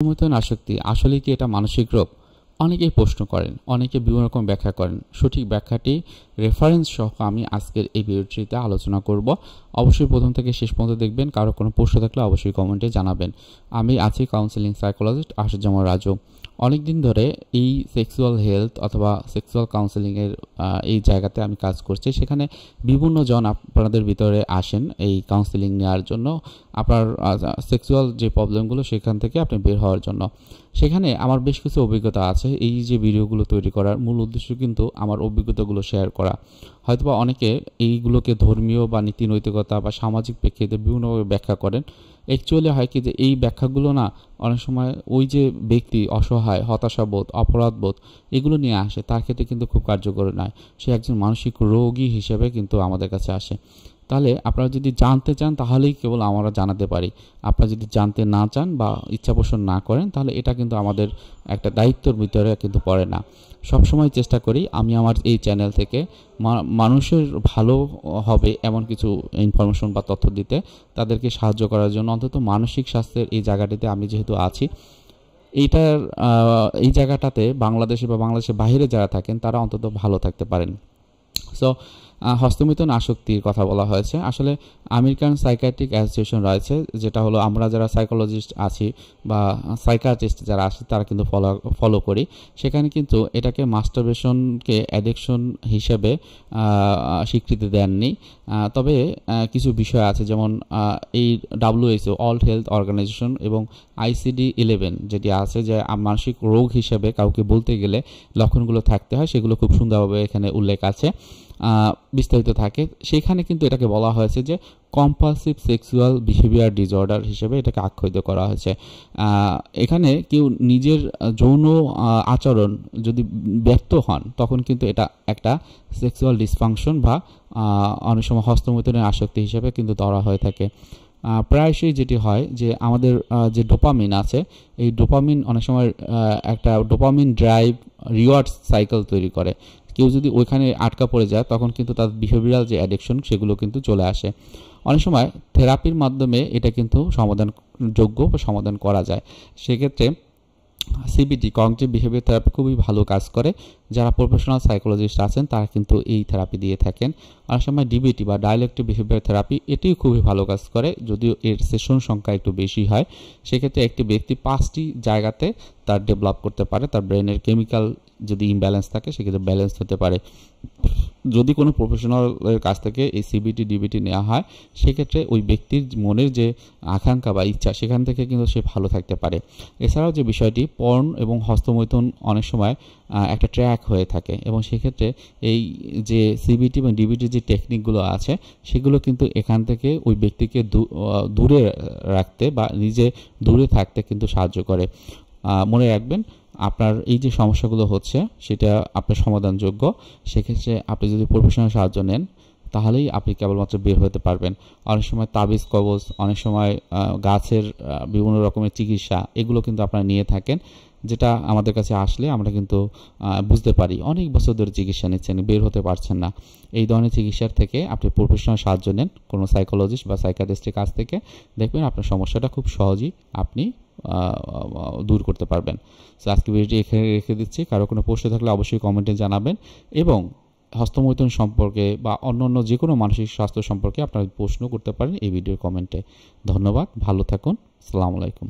হস্তমৈথুন আসক্তি আসলে কি এটা মানসিক রোগ? অনেকেই প্রশ্ন করেন, অনেকে বিভিন্ন রকম ব্যাখ্যা করেন। সঠিক ব্যাখ্যাটি রেফারেন্স সহ আমি আজকের এই ভিডিওটিতে আলোচনা করব। অবশ্যই প্রথম থেকে শেষ পর্যন্ত দেখবেন। কারো কোনো প্রশ্ন থাকলে অবশ্যই কমেন্টে জানাবেন। আমি আছি কাউন্সেলিং সাইকোলজিস্ট আশুজ্জামান রাজু। অনেকদিন ধরে এই সেক্সুয়াল হেলথ অথবা সেক্সুয়াল কাউন্সেলিংয়ের এই জায়গাতে আমি কাজ করছি। সেখানে বিভিন্ন জন আপনাদের ভিতরে আসেন এই কাউন্সেলিং নেওয়ার জন্য, আপনার সেক্সুয়াল যে প্রবলেমগুলো সেখান থেকে আপনি বের হওয়ার জন্য। সেখানে আমার বেশ কিছু অভিজ্ঞতা আছে। এই যে ভিডিওগুলো তৈরি করার মূল উদ্দেশ্য কিন্তু আমার অভিজ্ঞতাগুলো শেয়ার করা। হয়তোবা অনেকে এইগুলোকে ধর্মীয় বা নীতি নৈতিকতা বা সামাজিক প্রেক্ষিতে বিভিন্নভাবে ব্যাখ্যা করেন। অ্যাকচুয়ালি হয় কি যে এই ব্যাখ্যাগুলো না অনেক সময় ওই যে ব্যক্তি অসহায়, হতাশাবোধ, অপরাধবোধ এগুলো নিয়ে আসে, তার ক্ষেত্রে কিন্তু খুব কার্যকর নয়। সে একজন মানসিক রোগী হিসেবে কিন্তু আমাদের কাছে আসে। তাহলে আপনারা যদি জানতে চান তাহলেই কেবল আমরা জানাতে পারি। আপনারা যদি জানতে না চান বা ইচ্ছা পোষণ না করেন তাহলে এটা কিন্তু আমাদের একটা দায়িত্বের ভিতরে কিন্তু পড়ে না। সবসময় চেষ্টা করি আমি আমার এই চ্যানেল থেকে মানুষের ভালো হবে এমন কিছু ইনফরমেশন বা তথ্য দিতে, তাদেরকে সাহায্য করার জন্য। অন্তত মানসিক স্বাস্থ্যের এই জায়গাটিতে আমি যেহেতু আছি, এই জায়গাটাতে বাংলাদেশে বা বাংলাদেশের বাইরে যারা থাকেন তারা অন্তত ভালো থাকতে পারেন। সো হস্তমৈথুন আসক্তির কথা বলা হয়েছে। আসলে আমেরিকান সাইকিয়াট্রিক অ্যাসোসিয়েশন রয়েছে, যেটা হলো আমরা যারা সাইকোলজিস্ট আছি বা সাইকিয়াট্রিস্ট যারা আছে তারা কিন্তু ফলো করি। সেখানে কিন্তু এটাকে মাস্টারবেশনকে অ্যাডিকশন হিসেবে স্বীকৃতি দেননি। তবে কিছু বিষয় আছে, যেমন এই WHO ওয়ার্ল্ড হেলথ অর্গানাইজেশন এবং ICD-11 যেটি আছে, যে মানসিক রোগ হিসেবে কাউকে বলতে গেলে লক্ষণগুলো থাকতে হয়, সেগুলো খুব সুন্দরভাবে এখানে উল্লেখ আছে, বিস্তারিত থাকে। সেখানে কিন্তু এটাকে বলা হয়েছে যে কম্পালসিভ সেক্সুয়াল বিহেভিয়ার ডিসঅর্ডার হিসেবে এটাকে আখ্যায়িত করা হয়েছে। এখানে কেউ নিজের যৌন আচরণ যদি ব্যর্থ হন তখন কিন্তু এটা একটা সেক্সুয়াল ডিসফাংশন বা অনেক সময় হস্তমৈথুনের আসক্তি হিসেবে কিন্তু ধরা হয়ে থাকে। প্রায়শই যেটি হয় যে আমাদের যে ডোপামিন আছে, এই ডোপামিন অনেক সময় একটা ডোপামিন ড্রাইভ রিওয়ার্ড সাইকেল তৈরি করে। কেউ যদি ওইখানে আটকা পড়ে যায় তখন কিন্তু তার বিহেভিয়ারাল যে অ্যাডিকশন সেগুলো কিন্তু চলে আসে। অনেক সময় থেরাপির মাধ্যমে এটা কিন্তু সমাধানযোগ্য বা সমাধান করা যায়। সেক্ষেত্রে CBT কগনিটিভ বিহেভিয়ার থেরাপি খুবই ভালো কাজ করে। যারা প্রফেশনাল সাইকোলজিস্ট আছেন তারা কিন্তু এই থেরাপি দিয়ে থাকেন। অনেক সময় DBT বা ডায়ালেকটিভ বিহেভিয়ার থেরাপি এটিও খুবই ভালো কাজ করে, যদিও এর সেশন সংখ্যা একটু বেশি হয়। সেক্ষেত্রে একটি ব্যক্তি 5টি জায়গাতে তার ডেভেলপ করতে পারে। তার ব্রেনের কেমিক্যাল যদি ইমব্যালেন্স থাকে সেক্ষেত্রে ব্যালেন্স হতে পারে। যদি কোনো প্রফেশনালের কাছ থেকে এই CBT DBT নেওয়া হয় সেক্ষেত্রে ওই ব্যক্তির মনের যে আকাঙ্ক্ষা বা ইচ্ছা সেখান থেকে কিন্তু সে ভালো থাকতে পারে। এছাড়াও যে বিষয়টি পর্ন এবং হস্তমৈথুন অনেক সময় একটা ট্র্যাক হয়ে থাকে, এবং সেক্ষেত্রে এই যে CBT এবং DBT যে টেকনিকগুলো আছে সেগুলো কিন্তু এখান থেকে ওই ব্যক্তিকে দূরে রাখতে বা নিজে দূরে থাকতে কিন্তু সাহায্য করে। মনে রাখবেন, আপনার এই যে সমস্যাগুলো হচ্ছে সেটা আপনার সমাধানযোগ্য। সেক্ষেত্রে আপনি যদি প্রফেশনাল সাহায্য নেন তাহলেই আপনি কেবলমাত্র বের হতে পারবেন। অনেক সময় তাবিজ কবজ, অনেক সময় গাছের বিভিন্ন রকমের চিকিৎসা এগুলো কিন্তু আপনারা নিয়ে থাকেন, যেটা আমাদের কাছে আসলে আমরা কিন্তু বুঝতে পারি অনেক বছর ধরে চিকিৎসা নিচ্ছেন, বের হতে পারছেন না। এই ধরনের চিকিৎসার থেকে আপনি প্রফেশনাল সাহায্য নেন কোনো সাইকোলজিস্ট বা সাইকিয়াট্রিস্টের কাছ থেকে, দেখবেন আপনার সমস্যাটা খুব সহজেই আপনি দূর করতে পারবেন। সো আজকে ভিডিওটি এখানে রেখে দিচ্ছি। কারো কোনো প্রশ্ন থাকলে অবশ্যই কমেন্টে জানাবেন, এবং হস্তমৈথুন সম্পর্কে বা অন্যান্য যে কোনো মানসিক স্বাস্থ্য সম্পর্কে আপনারা প্রশ্ন করতে পারেন এই ভিডিওর কমেন্টে। ধন্যবাদ, ভালো থাকুন, আসসালামু আলাইকুম।